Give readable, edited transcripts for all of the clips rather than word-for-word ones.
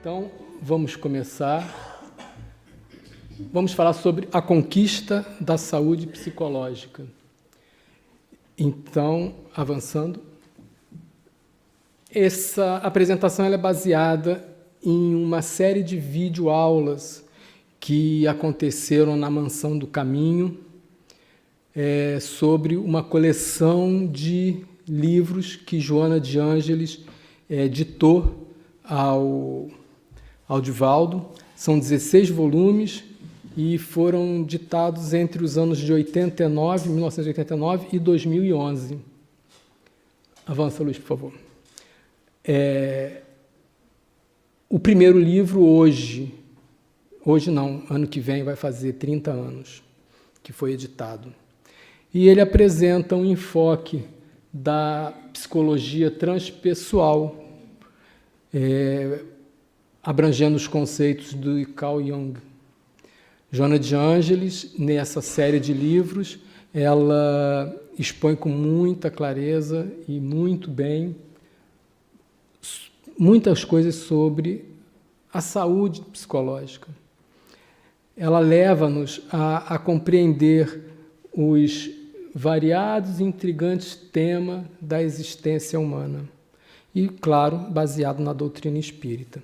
Então, vamos começar. Vamos falar sobre a conquista da saúde psicológica. Então, avançando. Essa apresentação ela é baseada em uma série de videoaulas que aconteceram na Mansão do Caminho, sobre uma coleção de livros que Joana de Ângeles ditou ao Divaldo. São 16 volumes e foram ditados entre os anos de 1989 e 2011. Avança, Luiz, por favor. O primeiro livro hoje não, ano que vem vai fazer 30 anos que foi editado. E ele apresenta um enfoque da psicologia transpessoal, abrangendo os conceitos do Carl Jung. Joana de Ângeles, nessa série de livros, ela expõe com muita clareza e muito bem muitas coisas sobre a saúde psicológica. Ela leva-nos a compreender os variados e intrigantes temas da existência humana e, claro, baseado na doutrina espírita.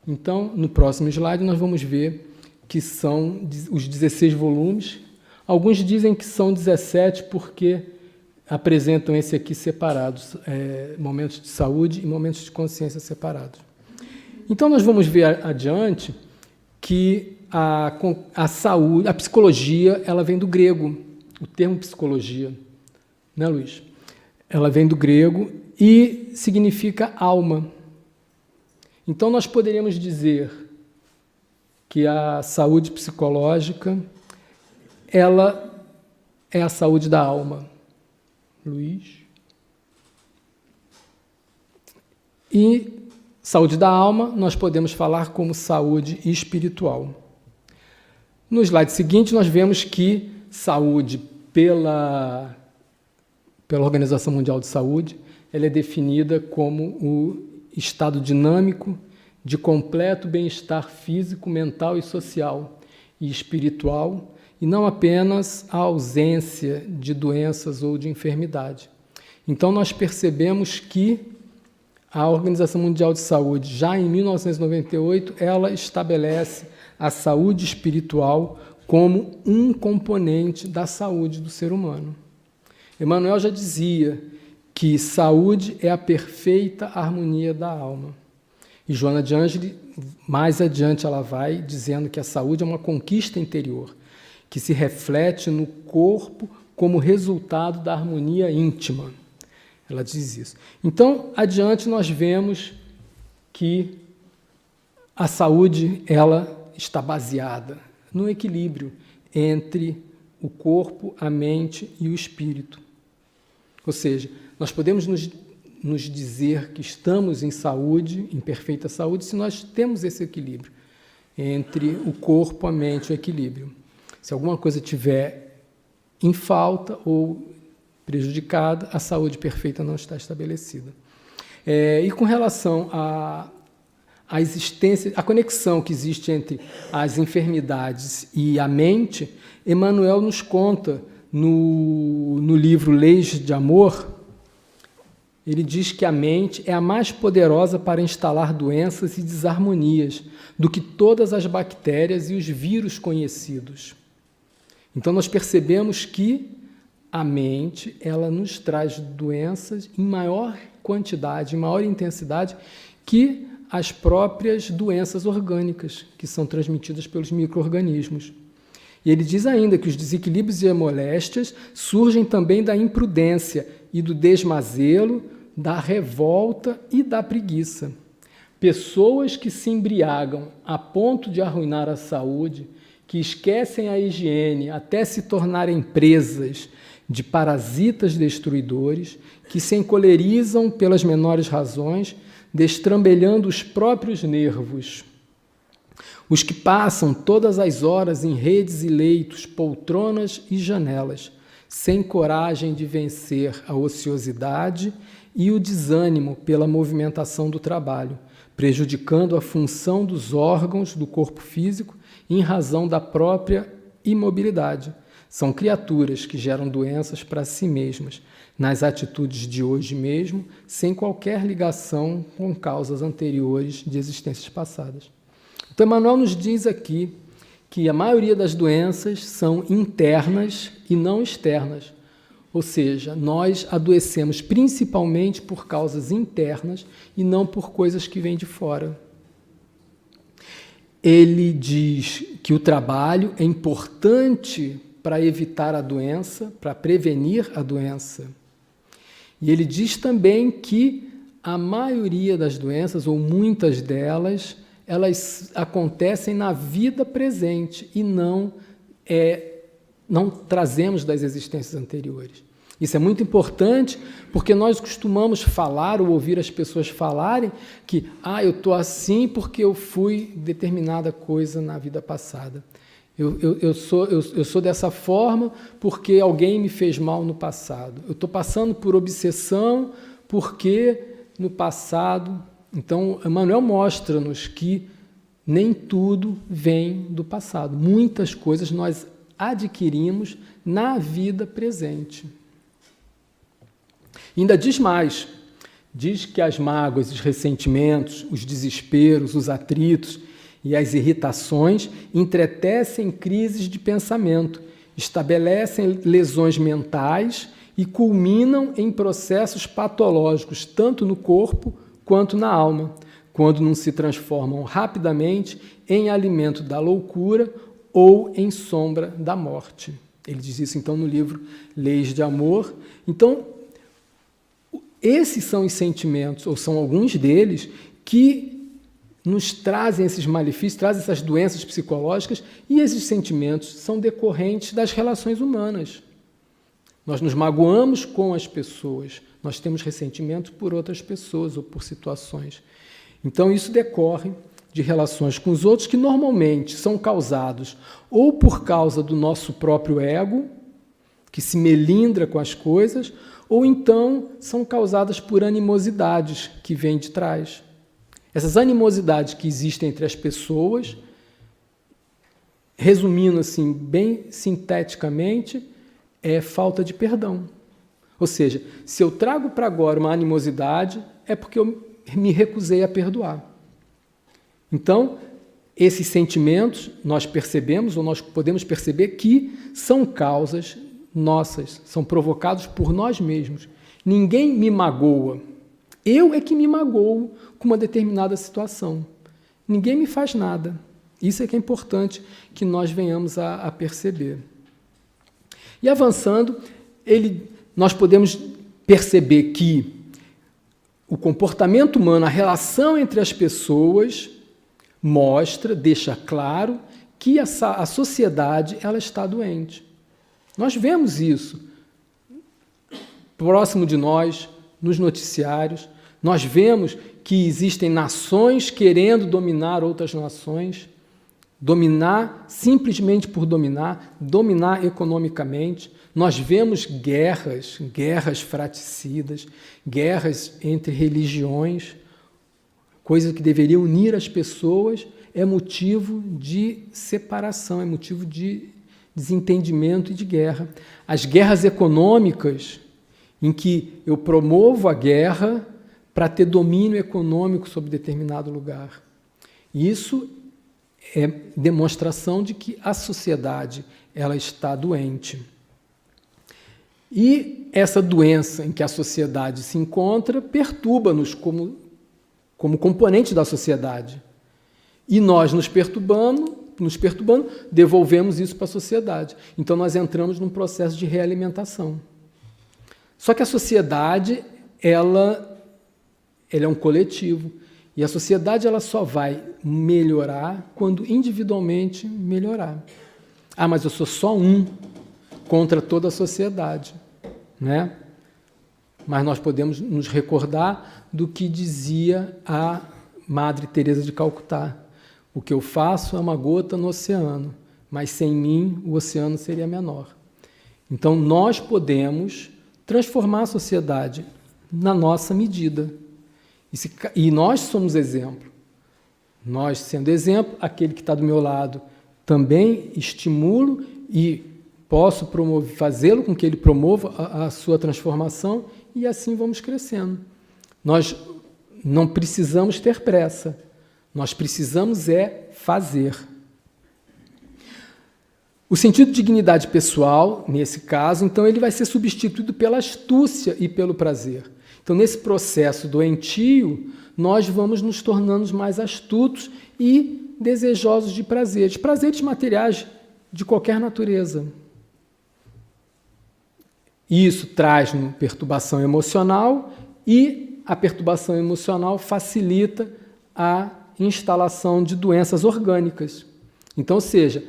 Então, no próximo slide, nós vamos ver que são os 16 volumes. Alguns dizem que são 17 porque apresentam esse aqui separados, momentos de saúde e momentos de consciência separados. Então, nós vamos ver adiante que a saúde, a psicologia, ela vem do grego, o termo psicologia, né, Luiz? Ela vem do grego e significa alma. Então, nós poderíamos dizer que a saúde psicológica, ela é a saúde da alma. Luiz. E saúde da alma, nós podemos falar como saúde espiritual. No slide seguinte, nós vemos que saúde pela Organização Mundial de Saúde, ela é definida como o estado dinâmico de completo bem-estar físico, mental e social e espiritual, e não apenas a ausência de doenças ou de enfermidade. Então, nós percebemos que a Organização Mundial de Saúde, já em 1998, ela estabelece a saúde espiritual como um componente da saúde do ser humano. Emmanuel já dizia que saúde é a perfeita harmonia da alma. E Joana de Ângeles, mais adiante, ela vai dizendo que a saúde é uma conquista interior, que se reflete no corpo como resultado da harmonia íntima. Ela diz isso. Então, adiante, nós vemos que a saúde ela está baseada no equilíbrio entre o corpo, a mente e o espírito. Ou seja, nós podemos nos dizer que estamos em saúde, em perfeita saúde, se nós temos esse equilíbrio entre o corpo, a mente e o equilíbrio. Se alguma coisa estiver em falta ou prejudicada, a saúde perfeita não está estabelecida. E com relação à existência, a conexão que existe entre as enfermidades e a mente, Emmanuel nos conta no livro Leis de Amor. Ele diz que a mente é a mais poderosa para instalar doenças e desarmonias do que todas as bactérias e os vírus conhecidos. Então, nós percebemos que a mente ela nos traz doenças em maior quantidade, em maior intensidade que as próprias doenças orgânicas, que são transmitidas pelos micro-organismos. E ele diz ainda que os desequilíbrios e moléstias surgem também da imprudência e do desmazelo, da revolta e da preguiça. Pessoas que se embriagam a ponto de arruinar a saúde, que esquecem a higiene até se tornarem presas de parasitas destruidores, que se encolerizam pelas menores razões, destrambelhando os próprios nervos. Os que passam todas as horas em redes e leitos, poltronas e janelas, sem coragem de vencer a ociosidade e o desânimo pela movimentação do trabalho, prejudicando a função dos órgãos do corpo físico em razão da própria imobilidade. São criaturas que geram doenças para si mesmas, nas atitudes de hoje mesmo, sem qualquer ligação com causas anteriores de existências passadas. Então, Emmanuel nos diz aqui que a maioria das doenças são internas e não externas. Ou seja, nós adoecemos principalmente por causas internas e não por coisas que vêm de fora. Ele diz que o trabalho é importante para evitar a doença, para prevenir a doença. E ele diz também que a maioria das doenças, ou muitas delas, elas acontecem na vida presente e não trazemos das existências anteriores. Isso é muito importante porque nós costumamos falar ou ouvir as pessoas falarem que eu estou assim porque eu fui determinada coisa na vida passada. Eu sou dessa forma porque alguém me fez mal no passado. Eu estou passando por obsessão porque no passado... Então, Emmanuel mostra-nos que nem tudo vem do passado. Muitas coisas nós adquirimos na vida presente. E ainda diz mais. Diz que as mágoas, os ressentimentos, os desesperos, os atritos e as irritações entretecem crises de pensamento, estabelecem lesões mentais e culminam em processos patológicos, tanto no corpo quanto na alma, quando não se transformam rapidamente em alimento da loucura ou em sombra da morte. Ele diz isso, então, no livro Leis de Amor. Então, esses são os sentimentos, ou são alguns deles, que nos trazem esses malefícios, trazem essas doenças psicológicas, e esses sentimentos são decorrentes das relações humanas. Nós nos magoamos com as pessoas, nós temos ressentimento por outras pessoas ou por situações. Então, isso decorre de relações com os outros que normalmente são causados ou por causa do nosso próprio ego, que se melindra com as coisas, ou então são causadas por animosidades que vêm de trás. Essas animosidades que existem entre as pessoas, resumindo assim, bem sinteticamente, é falta de perdão. Ou seja, se eu trago para agora uma animosidade, é porque eu me recusei a perdoar. Então, esses sentimentos, nós percebemos, ou nós podemos perceber que são causas nossas, são provocados por nós mesmos. Ninguém me magoa. Eu é que me magoo com uma determinada situação. Ninguém me faz nada. Isso é que é importante que nós venhamos a perceber. E avançando, nós podemos perceber que o comportamento humano, a relação entre as pessoas, deixa claro que a sociedade ela está doente. Nós vemos isso próximo de nós, nos noticiários. Nós vemos que existem nações querendo dominar outras nações, dominar simplesmente por dominar economicamente. Nós vemos guerras fraticidas, guerras entre religiões, coisa que deveria unir as pessoas, é motivo de separação, é motivo de desentendimento e de guerra. As guerras econômicas, em que eu promovo a guerra para ter domínio econômico sobre determinado lugar. Isso é demonstração de que a sociedade ela está doente. E essa doença em que a sociedade se encontra perturba-nos como componente da sociedade. E nós nos perturbando, devolvemos isso para a sociedade. Então, nós entramos num processo de realimentação. Só que a sociedade, ela é um coletivo. E a sociedade ela só vai melhorar quando individualmente melhorar. Mas eu sou só um contra toda a sociedade, né? Mas nós podemos nos recordar do que dizia a Madre Teresa de Calcutá. O que eu faço é uma gota no oceano, mas sem mim o oceano seria menor. Então, nós podemos transformar a sociedade na nossa medida. E nós somos exemplo. Nós, sendo exemplo, aquele que está do meu lado também estimulo e posso fazê-lo com que ele promova a sua transformação e assim vamos crescendo. Nós não precisamos ter pressa, nós precisamos fazer. O sentido de dignidade pessoal, nesse caso, então, ele vai ser substituído pela astúcia e pelo prazer. Então, nesse processo doentio, nós vamos nos tornando mais astutos e desejosos de prazeres materiais de qualquer natureza. Isso traz perturbação emocional e a perturbação emocional facilita a instalação de doenças orgânicas. Então, ou seja,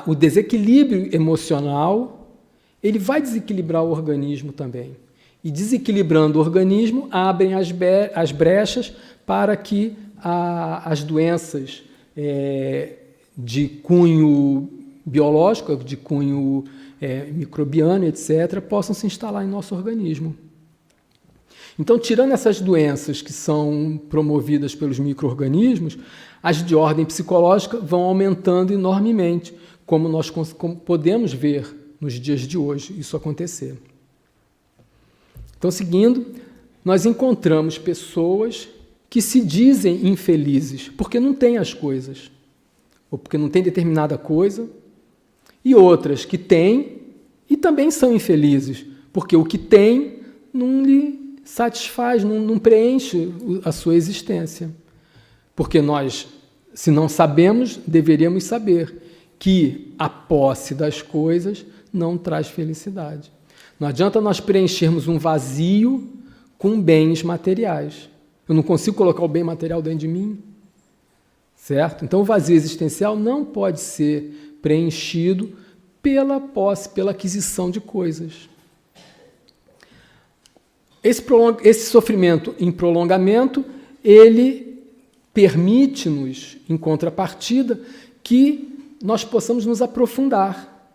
o desequilíbrio emocional, ele vai desequilibrar o organismo também. E desequilibrando o organismo, abrem as brechas para que as doenças de cunho biológico, de cunho microbiano, etc., possam se instalar em nosso organismo. Então, tirando essas doenças que são promovidas pelos micro-organismos, as de ordem psicológica vão aumentando enormemente, como nós podemos ver nos dias de hoje isso acontecer. Então, seguindo, nós encontramos pessoas que se dizem infelizes porque não têm as coisas, ou porque não têm determinada coisa, e outras que têm e também são infelizes, porque o que têm não lhe satisfaz, não preenche a sua existência. Porque nós, se não sabemos, deveríamos saber que a posse das coisas não traz felicidade. Não adianta nós preenchermos um vazio com bens materiais. Eu não consigo colocar o bem material dentro de mim, certo? Então o vazio existencial não pode ser preenchido pela posse, pela aquisição de coisas. Esse sofrimento em prolongamento, ele permite-nos, em contrapartida, que nós possamos nos aprofundar,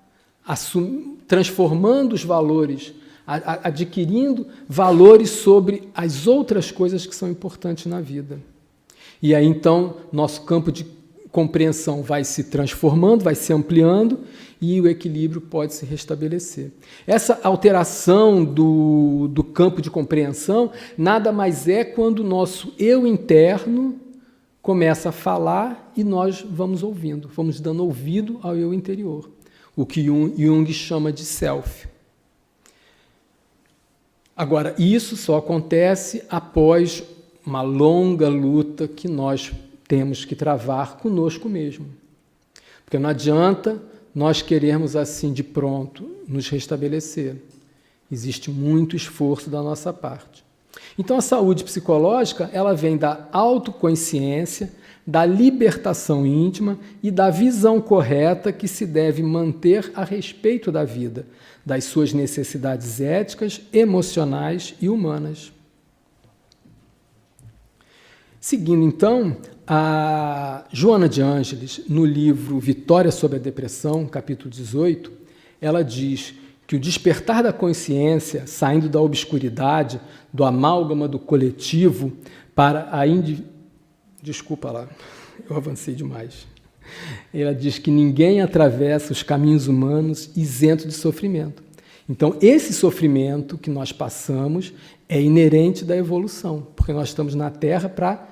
transformando os valores, adquirindo valores sobre as outras coisas que são importantes na vida. E aí, então, nosso campo de compreensão vai se transformando, vai se ampliando e o equilíbrio pode se restabelecer. Essa alteração do campo de compreensão nada mais é quando o nosso eu interno começa a falar e nós vamos ouvindo, vamos dando ouvido ao eu interior, o que Jung chama de self. Agora, isso só acontece após uma longa luta que nós temos que travar conosco mesmo. Porque não adianta nós querermos assim de pronto nos restabelecer. Existe muito esforço da nossa parte. Então a saúde psicológica, ela vem da autoconsciência, da libertação íntima e da visão correta que se deve manter a respeito da vida, das suas necessidades éticas, emocionais e humanas. Seguindo, então, a Joana de Ângeles, no livro Vitória sobre a Depressão, capítulo 18, ela diz que o despertar da consciência, saindo da obscuridade, do amálgama do coletivo, para a Desculpa lá, eu avancei demais. Ela diz que ninguém atravessa os caminhos humanos isento de sofrimento. Então, esse sofrimento que nós passamos é inerente da evolução, porque nós estamos na Terra para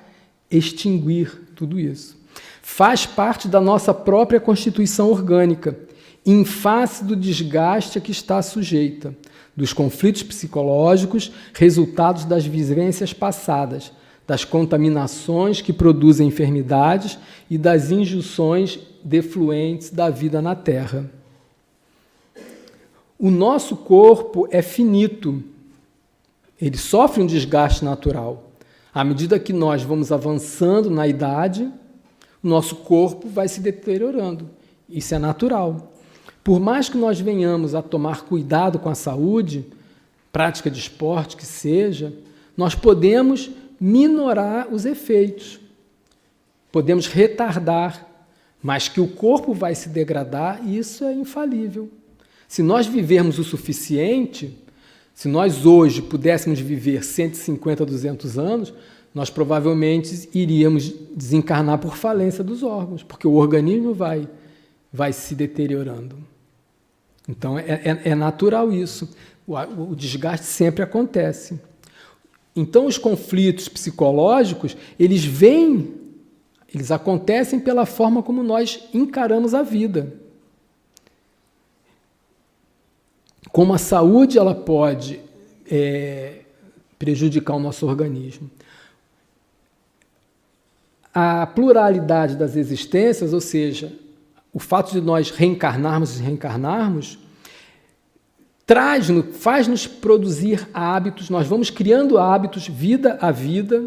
extinguir tudo isso. Faz parte da nossa própria constituição orgânica, em face do desgaste a que está sujeita, dos conflitos psicológicos resultados das vivências passadas, das contaminações que produzem enfermidades e das injunções defluentes da vida na Terra. O nosso corpo é finito, ele sofre um desgaste natural. À medida que nós vamos avançando na idade, o nosso corpo vai se deteriorando. Isso é natural. Por mais que nós venhamos a tomar cuidado com a saúde, prática de esporte que seja, nós podemos minorar os efeitos, podemos retardar, mas que o corpo vai se degradar, isso é infalível. Se nós vivermos o suficiente, se nós hoje pudéssemos viver 150, 200 anos, nós provavelmente iríamos desencarnar por falência dos órgãos, porque o organismo vai se deteriorando. Então, é natural isso. O desgaste sempre acontece. Então, os conflitos psicológicos, eles acontecem pela forma como nós encaramos a vida. Como a saúde ela pode prejudicar o nosso organismo. A pluralidade das existências, ou seja, o fato de nós reencarnarmos e reencarnarmos, faz-nos produzir hábitos, nós vamos criando hábitos vida a vida,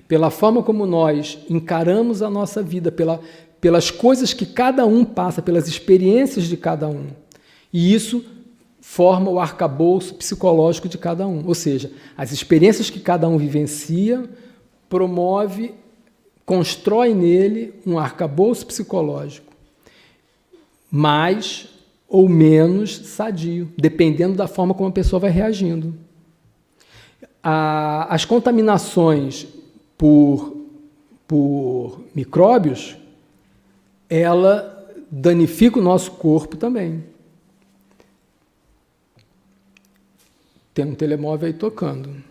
pela forma como nós encaramos a nossa vida, pelas coisas que cada um passa, pelas experiências de cada um. E isso forma o arcabouço psicológico de cada um. Ou seja, as experiências que cada um vivencia constrói nele um arcabouço psicológico, mais ou menos sadio, dependendo da forma como a pessoa vai reagindo. As contaminações por micróbios, ela danifica o nosso corpo também. Tem um telemóvel aí tocando.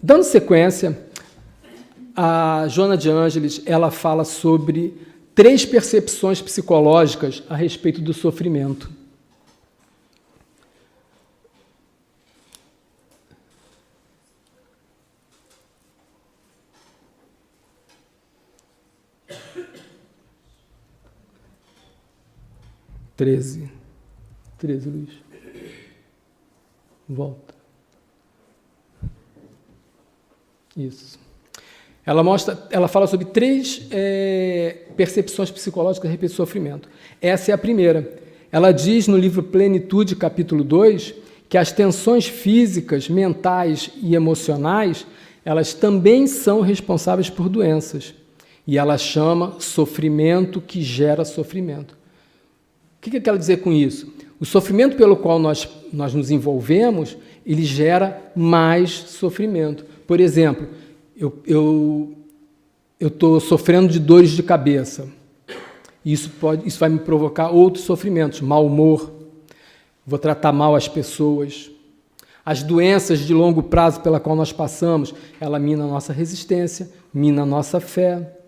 Dando sequência, a Joana de Ângeles, ela fala sobre 3 percepções psicológicas a respeito do sofrimento. Treze, Luiz. Volta. Isso. Ela fala sobre 3 percepções psicológicas a respeito do sofrimento. Essa é a primeira. Ela diz no livro Plenitude, capítulo 2, que as tensões físicas, mentais e emocionais, elas também são responsáveis por doenças. E ela chama sofrimento que gera sofrimento. O que ela quer dizer com isso? O sofrimento pelo qual nós nos envolvemos, ele gera mais sofrimento. Por exemplo, eu estou sofrendo de dores de cabeça. Isso vai me provocar outros sofrimentos, mau humor, vou tratar mal as pessoas. As doenças de longo prazo pela qual nós passamos, ela mina a nossa resistência, mina a nossa fé.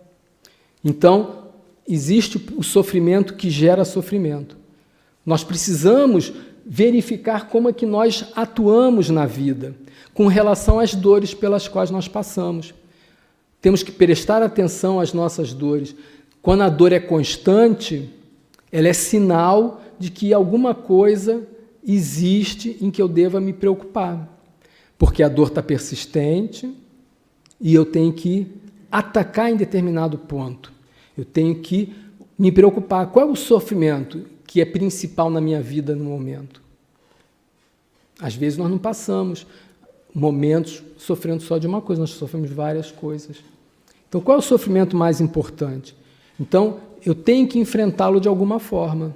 Então, existe o sofrimento que gera sofrimento. Nós precisamos verificar como é que nós atuamos na vida, com relação às dores pelas quais nós passamos. Temos que prestar atenção às nossas dores. Quando a dor é constante, ela é sinal de que alguma coisa existe em que eu deva me preocupar. Porque a dor está persistente e eu tenho que atacar em determinado ponto. Eu tenho que me preocupar. Qual é o sofrimento que é principal na minha vida no momento? Às vezes nós não passamos momentos sofrendo só de uma coisa, nós sofremos várias coisas. Então, qual é o sofrimento mais importante? Então, eu tenho que enfrentá-lo de alguma forma.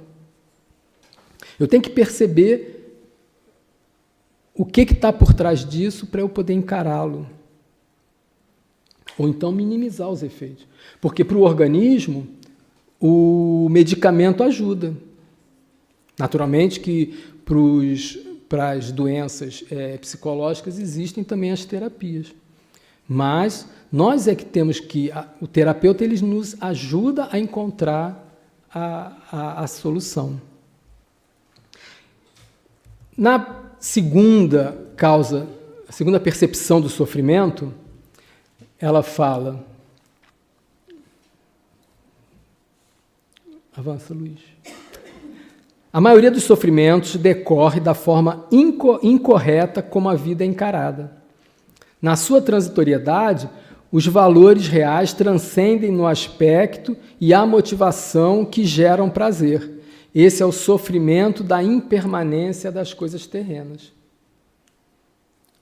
Eu tenho que perceber o que está por trás disso para eu poder encará-lo. Ou então minimizar os efeitos. Porque para o organismo, o medicamento ajuda. Naturalmente que para as doenças psicológicas existem também as terapias. Mas nós é que temos que... O terapeuta ele nos ajuda a encontrar a solução. Na segunda causa, a segunda percepção do sofrimento, ela fala... Avança, Luiz. A maioria dos sofrimentos decorre da forma incorreta como a vida é encarada. Na sua transitoriedade, os valores reais transcendem no aspecto e a motivação que geram prazer. Esse é o sofrimento da impermanência das coisas terrenas.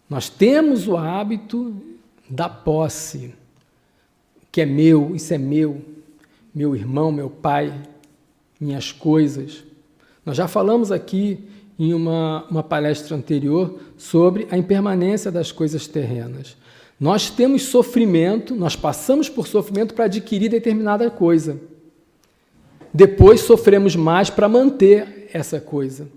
Nós temos o hábito da posse, que é meu, isso é meu irmão, meu pai, minhas coisas. Nós já falamos aqui em uma palestra anterior sobre a impermanência das coisas terrenas. Nós temos sofrimento, nós passamos por sofrimento para adquirir determinada coisa. Depois sofremos mais para manter essa coisa.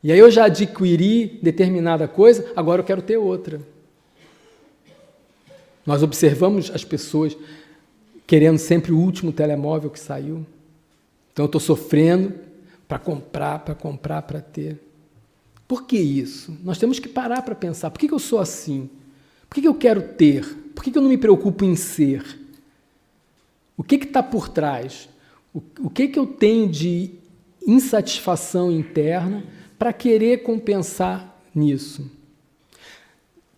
E aí eu já adquiri determinada coisa, agora eu quero ter outra. Nós observamos as pessoas querendo sempre o último telemóvel que saiu. Então eu estou sofrendo para comprar, para ter. Por que isso? Nós temos que parar para pensar. Por que eu sou assim? Por que eu quero ter? Por que eu não me preocupo em ser? O que está por trás? O que eu tenho de insatisfação interna para querer compensar nisso?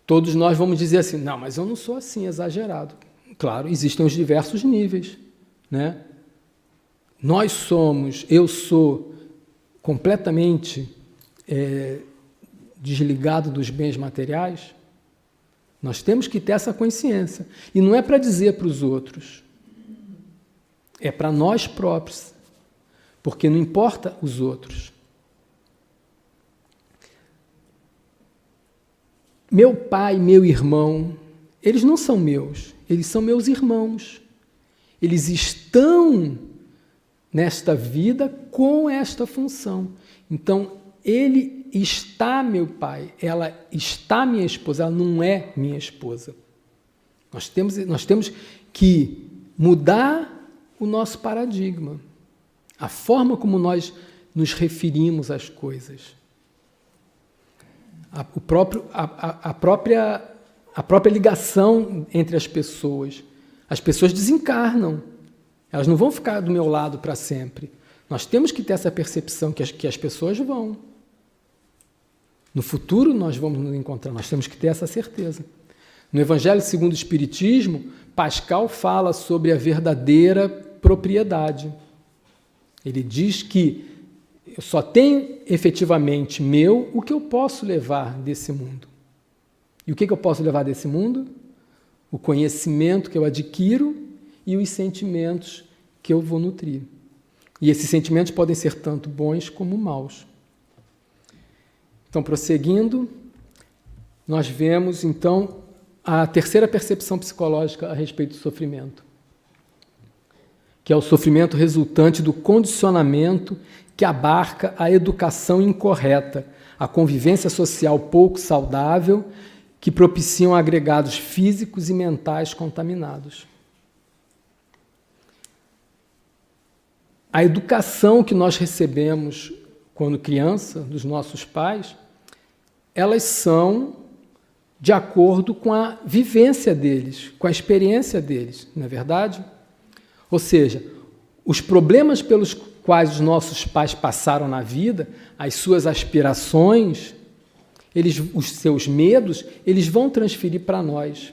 Todos nós vamos dizer assim, não, mas eu não sou assim, exagerado. Claro, existem os diversos níveis, né? Eu sou completamente desligado dos bens materiais. Nós temos que ter essa consciência. E não é para dizer para os outros, é para nós próprios, porque não importa os outros. Meu pai, meu irmão, eles não são meus, eles são meus irmãos. Eles estão nesta vida com esta função. Então, ele está meu pai, ela está minha esposa, ela não é minha esposa. Nós temos que mudar o nosso paradigma, a forma como nós nos referimos às coisas. A própria ligação entre as pessoas. As pessoas desencarnam, elas não vão ficar do meu lado para sempre. Nós temos que ter essa percepção que as pessoas vão. No futuro nós vamos nos encontrar, nós temos que ter essa certeza. No Evangelho segundo o Espiritismo, Pascal fala sobre a verdadeira propriedade. Ele diz que eu só tenho efetivamente meu o que eu posso levar desse mundo. E o que eu posso levar desse mundo? O conhecimento que eu adquiro e os sentimentos que eu vou nutrir. E esses sentimentos podem ser tanto bons como maus. Então, prosseguindo, nós vemos, então, a terceira percepção psicológica a respeito do sofrimento, que é o sofrimento resultante do condicionamento que abarca a educação incorreta, a convivência social pouco saudável, que propiciam agregados físicos e mentais contaminados. A educação que nós recebemos quando criança, dos nossos pais, elas são de acordo com a vivência deles, com a experiência deles, não é verdade? Ou seja, os problemas pelos quais os nossos pais passaram na vida, as suas aspirações, os seus medos, eles vão transferir para nós.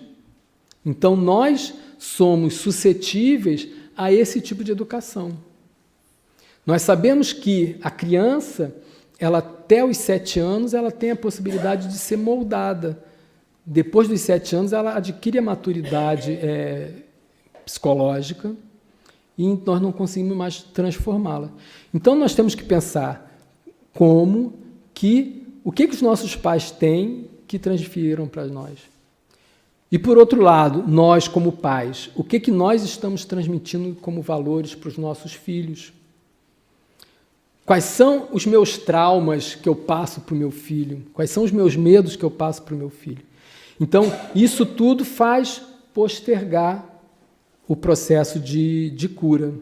Então, nós somos suscetíveis a esse tipo de educação. Nós sabemos que a criança, ela até os 7 anos, ela tem a possibilidade de ser moldada. Depois dos 7 anos, ela adquire a maturidade psicológica e nós não conseguimos mais transformá-la. Então, nós temos que pensar o que os nossos pais têm que transferiram para nós. E, por outro lado, nós, como pais, o que nós estamos transmitindo como valores para os nossos filhos? Quais são os meus traumas que eu passo para o meu filho? Quais são os meus medos que eu passo para o meu filho? Então, isso tudo faz postergar o processo de cura.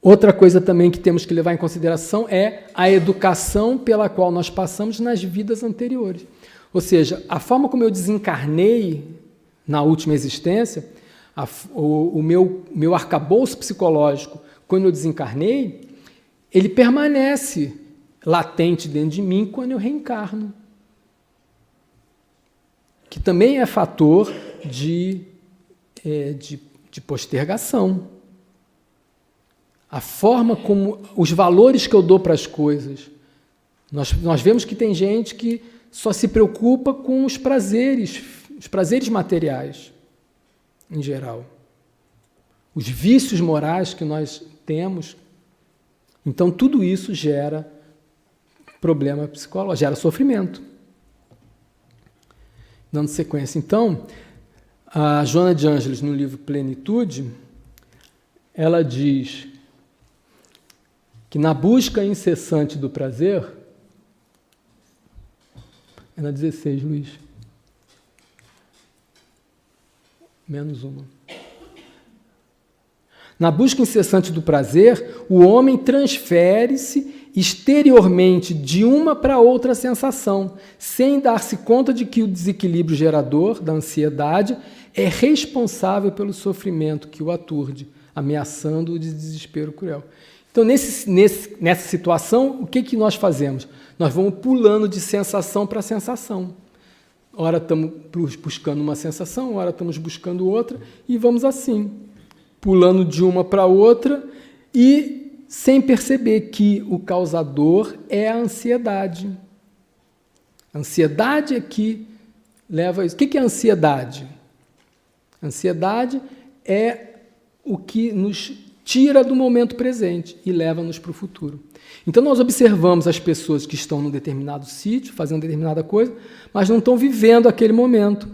Outra coisa também que temos que levar em consideração é a educação pela qual nós passamos nas vidas anteriores. Ou seja, a forma como eu desencarnei na última existência, o meu arcabouço psicológico, quando eu desencarnei, ele permanece latente dentro de mim quando eu reencarno. Que também é fator de postergação. A forma como, os valores que eu dou para as coisas. Nós vemos que tem gente que só se preocupa com os prazeres materiais, em geral. Os vícios morais que nós temos, Então, tudo isso gera problema psicológico, gera sofrimento. Dando sequência, então, a Joana de Ângeles, no livro Plenitude, ela diz que na busca incessante do prazer, é na 16, Luiz, menos uma. Na busca incessante do prazer, o homem transfere-se exteriormente de uma para outra sensação, sem dar-se conta de que o desequilíbrio gerador da ansiedade é responsável pelo sofrimento que o aturde, ameaçando-o de desespero cruel. Então, nessa situação, o que nós fazemos? Nós vamos pulando de sensação para sensação. Ora estamos buscando uma sensação, ora estamos buscando outra, e vamos assim, pulando de uma para outra e sem perceber que o causador é a ansiedade. A ansiedade é que leva a isso. O que é a ansiedade? A ansiedade é o que nos tira do momento presente e leva-nos para o futuro. Então, nós observamos as pessoas que estão num determinado sítio, fazendo determinada coisa, mas não estão vivendo aquele momento.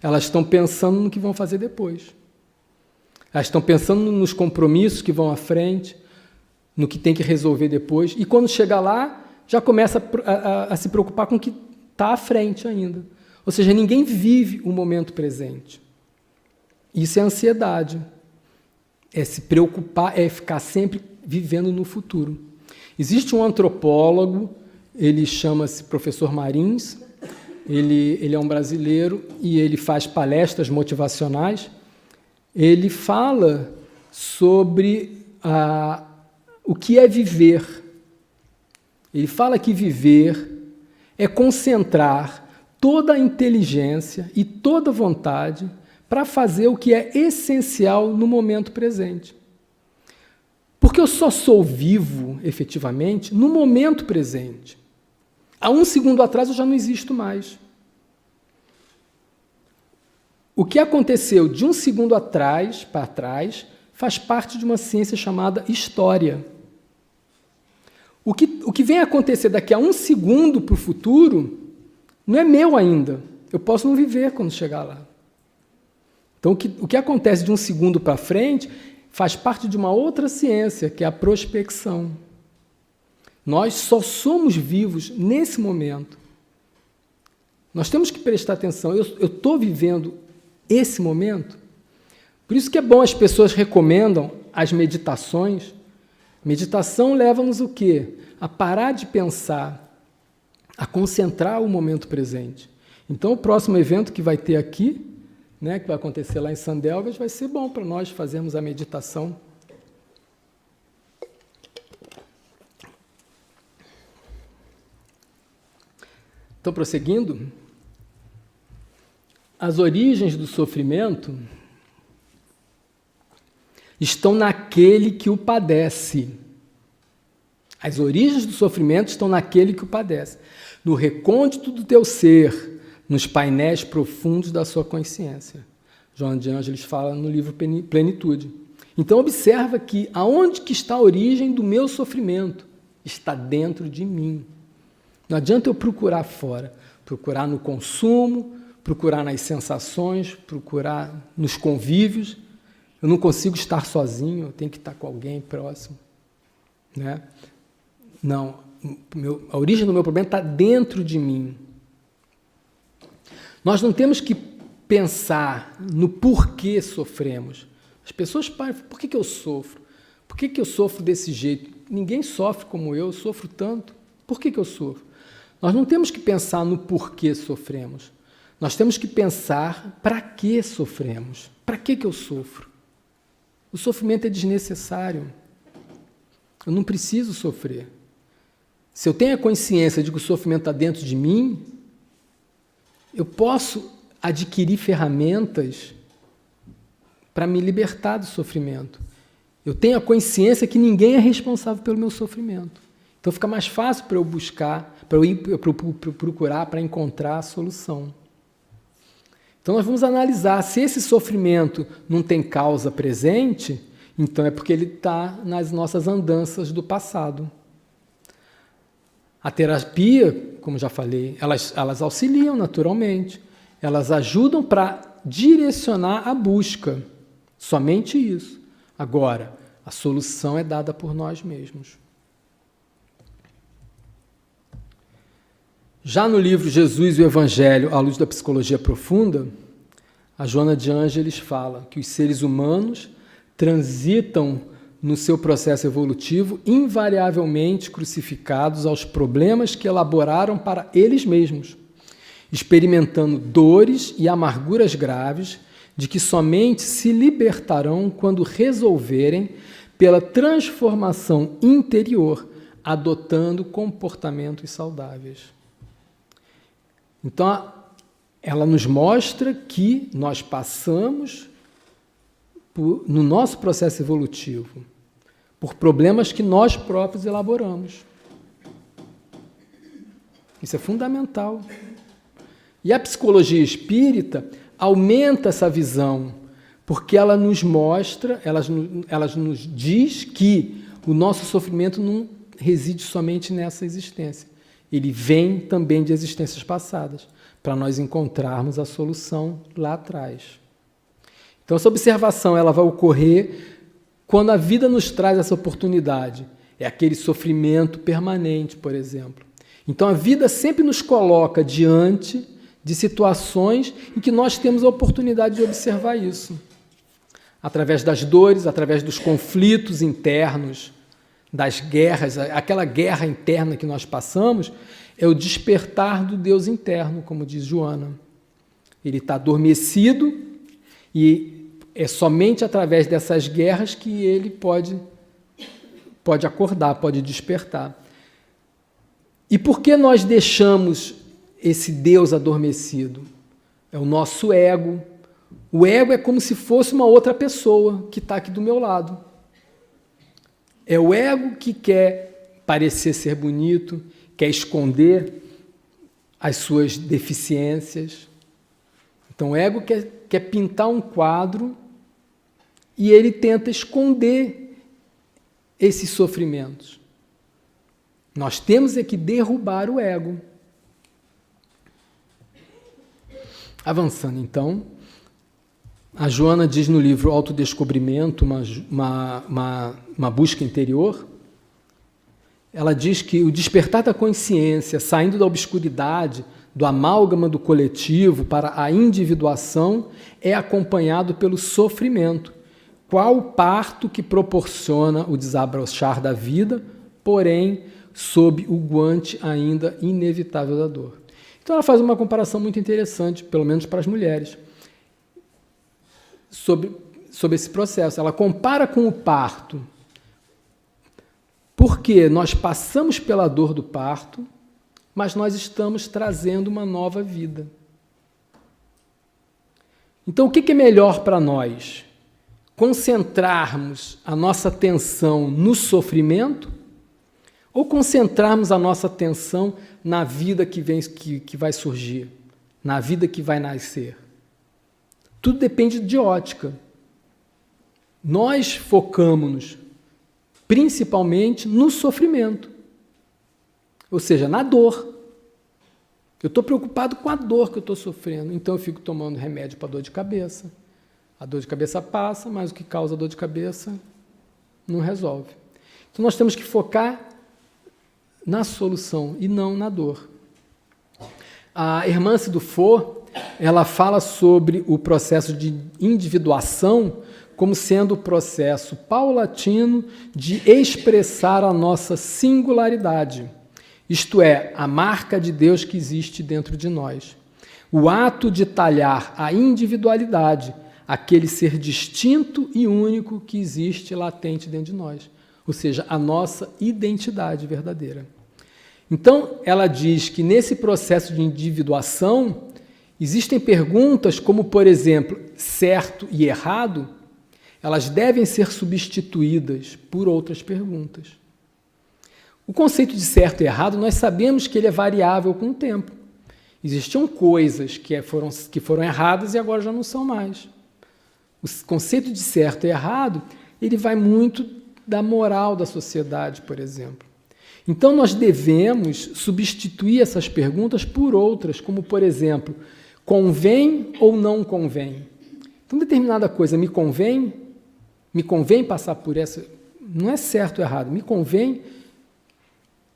Elas estão pensando no que vão fazer depois. Elas estão pensando nos compromissos que vão à frente, no que tem que resolver depois, e quando chega lá, já começa a se preocupar com o que está à frente ainda. Ou seja, ninguém vive o momento presente. Isso é ansiedade. É se preocupar, é ficar sempre vivendo no futuro. Existe um antropólogo, ele chama-se Professor Marins, ele é um brasileiro e ele faz palestras motivacionais. Ele fala sobre o que é viver. Ele fala que viver é concentrar toda a inteligência e toda a vontade para fazer o que é essencial no momento presente. Porque eu só sou vivo, efetivamente, no momento presente. Há um segundo atrás eu já não existo mais. O que aconteceu de um segundo atrás para trás faz parte de uma ciência chamada história. O que vem a acontecer daqui a um segundo para o futuro não é meu ainda. Eu posso não viver quando chegar lá. Então, o que acontece de um segundo para frente faz parte de uma outra ciência, que é a prospecção. Nós só somos vivos nesse momento. Nós temos que prestar atenção. Eu estou vivendo esse momento? Por isso que é bom, as pessoas recomendam as meditações. Meditação leva-nos o quê? A parar de pensar, a concentrar o momento presente. Então, o próximo evento que vai ter aqui, que vai acontecer lá em Sandelvas, vai ser bom para nós fazermos a meditação. Então, prosseguindo, as origens do sofrimento estão naquele que o padece. As origens do sofrimento estão naquele que o padece. No recôndito do teu ser, nos painéis profundos da sua consciência. Joana de Ângeles fala no livro Plenitude. Então, observa que aonde que está a origem do meu sofrimento? Está dentro de mim. Não adianta eu procurar fora. Procurar no consumo, procurar nas sensações, procurar nos convívios. Eu não consigo estar sozinho, eu tenho que estar com alguém próximo. Não, a origem do meu problema está dentro de mim. Nós não temos que pensar no porquê sofremos. As pessoas param, por que eu sofro? Por que eu sofro desse jeito? Ninguém sofre como eu sofro tanto. Por que eu sofro? Nós não temos que pensar no porquê sofremos. Nós temos que pensar para que sofremos. Para que eu sofro? O sofrimento é desnecessário. Eu não preciso sofrer. Se eu tenho a consciência de que o sofrimento está dentro de mim, eu posso adquirir ferramentas para me libertar do sofrimento. Eu tenho a consciência que ninguém é responsável pelo meu sofrimento. Então fica mais fácil para eu buscar, para eu ir procurar, para encontrar a solução. Então nós vamos analisar se esse sofrimento não tem causa presente, Então é porque ele está nas nossas andanças do passado. A terapia, como já falei, elas auxiliam naturalmente, elas ajudam para direcionar a busca, somente isso. Agora, a solução é dada por nós mesmos. Já no livro Jesus e o Evangelho, à luz da psicologia profunda, a Joana de Ângeles fala que os seres humanos transitam no seu processo evolutivo invariavelmente crucificados aos problemas que elaboraram para eles mesmos, experimentando dores e amarguras graves de que somente se libertarão quando resolverem pela transformação interior, adotando comportamentos saudáveis. Então, ela nos mostra que nós passamos no nosso processo evolutivo por problemas que nós próprios elaboramos. Isso é fundamental. E a psicologia espírita aumenta essa visão, porque ela nos mostra, ela nos diz que o nosso sofrimento não reside somente nessa existência. Ele vem também de existências passadas, para nós encontrarmos a solução lá atrás. Então, essa observação ela vai ocorrer quando a vida nos traz essa oportunidade. É aquele sofrimento permanente, por exemplo. Então, a vida sempre nos coloca diante de situações em que nós temos a oportunidade de observar isso. Através das dores, através dos conflitos internos, das guerras, aquela guerra interna que nós passamos, é o despertar do Deus interno, como diz Joana. Ele está adormecido e é somente através dessas guerras que ele pode acordar, pode despertar. E por que nós deixamos esse Deus adormecido? É o nosso ego. O ego é como se fosse uma outra pessoa que está aqui do meu lado. É o ego que quer parecer ser bonito, quer esconder as suas deficiências. Então o ego quer pintar um quadro e ele tenta esconder esses sofrimentos. Nós temos é que derrubar o ego. Avançando, então, a Joana diz no livro Autodescobrimento, uma busca interior, ela diz que o despertar da consciência, saindo da obscuridade, do amálgama do coletivo para a individuação, é acompanhado pelo sofrimento, qual o parto que proporciona o desabrochar da vida, porém, sob o guante ainda inevitável da dor. Então ela faz uma comparação muito interessante, pelo menos para as mulheres, sobre esse processo. Ela compara com o parto, porque nós passamos pela dor do parto, mas nós estamos trazendo uma nova vida. Então, o que é melhor para nós? Concentrarmos a nossa atenção no sofrimento ou concentrarmos a nossa atenção na vida que vai surgir, na vida que vai nascer? Tudo depende de ótica. Nós focamos principalmente no sofrimento, ou seja, na dor. Eu estou preocupado com a dor que eu estou sofrendo, então eu fico tomando remédio para dor de cabeça. A dor de cabeça passa, mas o que causa dor de cabeça não resolve. Então nós temos que focar na solução e não na dor. A Hermance Dufour, ela fala sobre o processo de individuação como sendo o processo paulatino de expressar a nossa singularidade, isto é, a marca de Deus que existe dentro de nós. O ato de talhar a individualidade, aquele ser distinto e único que existe latente dentro de nós, ou seja, a nossa identidade verdadeira. Então, ela diz que nesse processo de individuação, existem perguntas como, por exemplo, certo e errado, elas devem ser substituídas por outras perguntas. O conceito de certo e errado, nós sabemos que ele é variável com o tempo. Existiam coisas que foram erradas e agora já não são mais. O conceito de certo e errado ele vai muito da moral da sociedade, por exemplo. Então, nós devemos substituir essas perguntas por outras, como, por exemplo, convém ou não convém? Então, determinada coisa me convém? Me convém passar por essa? Não é certo ou errado, me convém?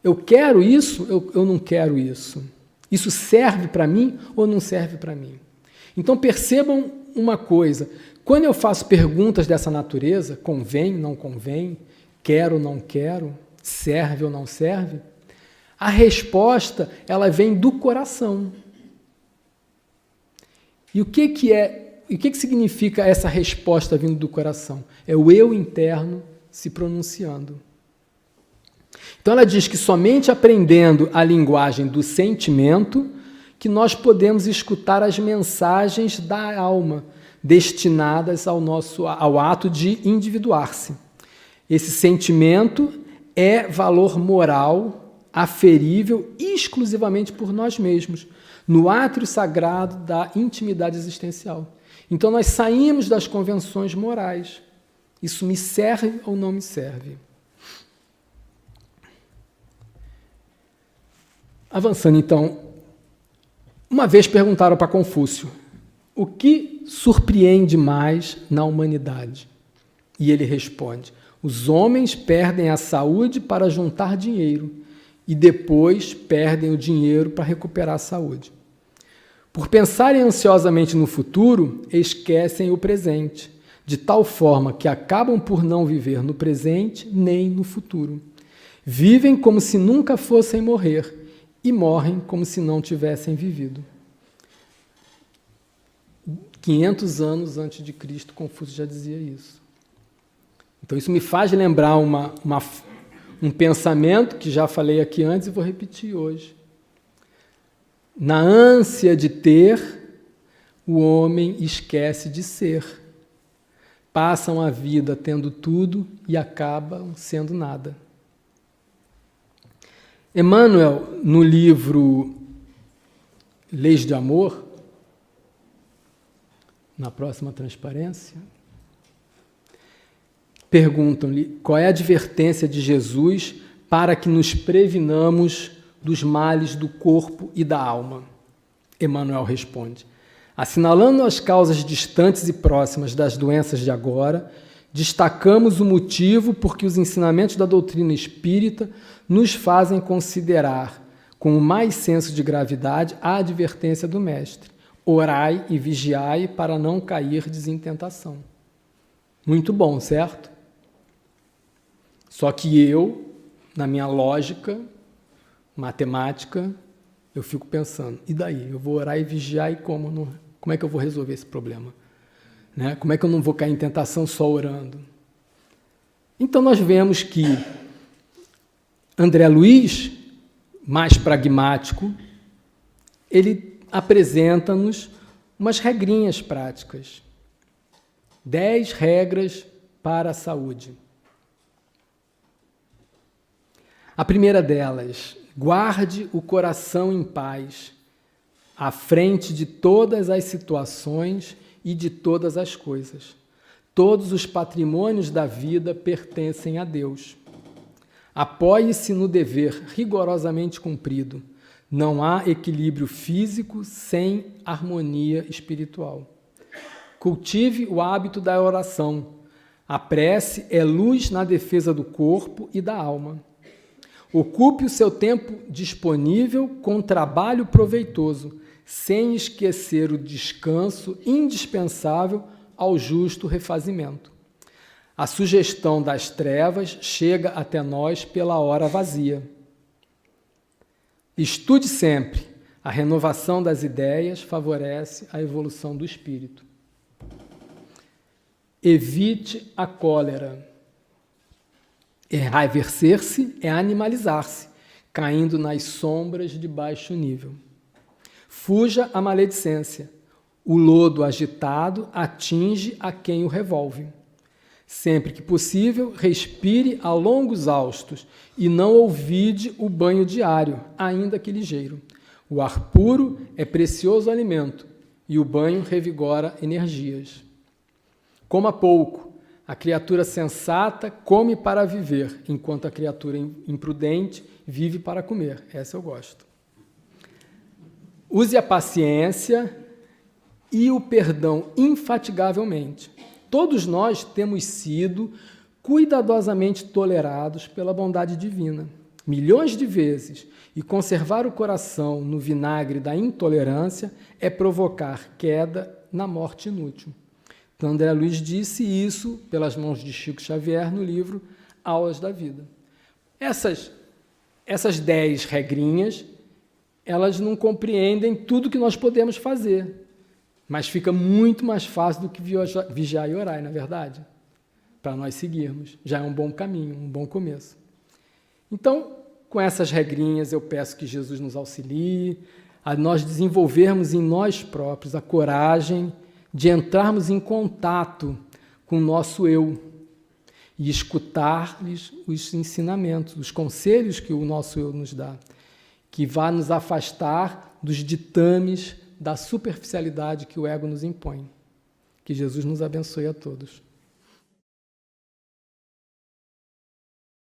Eu quero isso, eu não quero isso. Isso serve para mim ou não serve para mim? Então, percebam uma coisa, quando eu faço perguntas dessa natureza, convém, não convém, quero, não quero, serve ou não serve, a resposta, ela vem do coração. E o que significa essa resposta vindo do coração? É o eu interno se pronunciando. Então ela diz que somente aprendendo a linguagem do sentimento que nós podemos escutar as mensagens da alma destinadas ao ato de individuar-se. Esse sentimento é valor moral aferível exclusivamente por nós mesmos, no átrio sagrado da intimidade existencial. Então nós saímos das convenções morais. Isso me serve ou não me serve? Avançando então, uma vez perguntaram para Confúcio, o que surpreende mais na humanidade? E ele responde, os homens perdem a saúde para juntar dinheiro e depois perdem o dinheiro para recuperar a saúde. Por pensarem ansiosamente no futuro, esquecem o presente, de tal forma que acabam por não viver no presente nem no futuro. Vivem como se nunca fossem morrer e morrem como se não tivessem vivido. 500 anos antes de Cristo, Confúcio já dizia isso. Então isso me faz lembrar um pensamento que já falei aqui antes e vou repetir hoje. Na ânsia de ter, o homem esquece de ser. Passam a vida tendo tudo e acabam sendo nada. Emmanuel, no livro Leis de Amor, na próxima transparência, perguntam-lhe qual é a advertência de Jesus para que nos previnamos dos males do corpo e da alma. Emmanuel responde, assinalando as causas distantes e próximas das doenças de agora, destacamos o motivo por que os ensinamentos da doutrina espírita nos fazem considerar, com o mais senso de gravidade, a advertência do Mestre. Orai e vigiai para não cairdes em tentação. Muito bom, certo? Só que eu, na minha lógica matemática, eu fico pensando, e daí? Eu vou orar e vigiar e como é que eu vou resolver esse problema? Né? Como é que eu não vou cair em tentação só orando? Então nós vemos que André Luiz, mais pragmático, ele apresenta-nos umas regrinhas práticas. 10 regras para a saúde. A primeira delas, guarde o coração em paz, à frente de todas as situações e de todas as coisas. Todos os patrimônios da vida pertencem a Deus. Apoie-se no dever rigorosamente cumprido. Não há equilíbrio físico sem harmonia espiritual. Cultive o hábito da oração. A prece é luz na defesa do corpo e da alma. Ocupe o seu tempo disponível com trabalho proveitoso, sem esquecer o descanso indispensável ao justo refazimento. A sugestão das trevas chega até nós pela hora vazia. Estude sempre. A renovação das ideias favorece a evolução do espírito. Evite a cólera. Enraivecer-se é animalizar-se, caindo nas sombras de baixo nível. Fuja a maledicência. O lodo agitado atinge a quem o revolve. Sempre que possível, respire a longos haustos e não ouvide o banho diário, ainda que ligeiro. O ar puro é precioso alimento e o banho revigora energias. Coma pouco, A criatura sensata come para viver, enquanto a criatura imprudente vive para comer. Essa eu gosto. Use a paciência e o perdão infatigavelmente. Todos nós temos sido cuidadosamente tolerados pela bondade divina, milhões de vezes, e conservar o coração no vinagre da intolerância é provocar queda na morte inútil. Então, André Luiz disse isso pelas mãos de Chico Xavier no livro Aulas da Vida. Essas 10 regrinhas, elas não compreendem tudo que nós podemos fazer, mas fica muito mais fácil do que vigiar e orar, não é verdade? Para nós seguirmos. Já é um bom caminho, um bom começo. Então, com essas regrinhas, eu peço que Jesus nos auxilie a nós desenvolvermos em nós próprios a coragem de entrarmos em contato com o nosso eu e escutar-lhes os ensinamentos, os conselhos que o nosso eu nos dá, que vai nos afastar dos ditames da superficialidade que o ego nos impõe. Que Jesus nos abençoe a todos.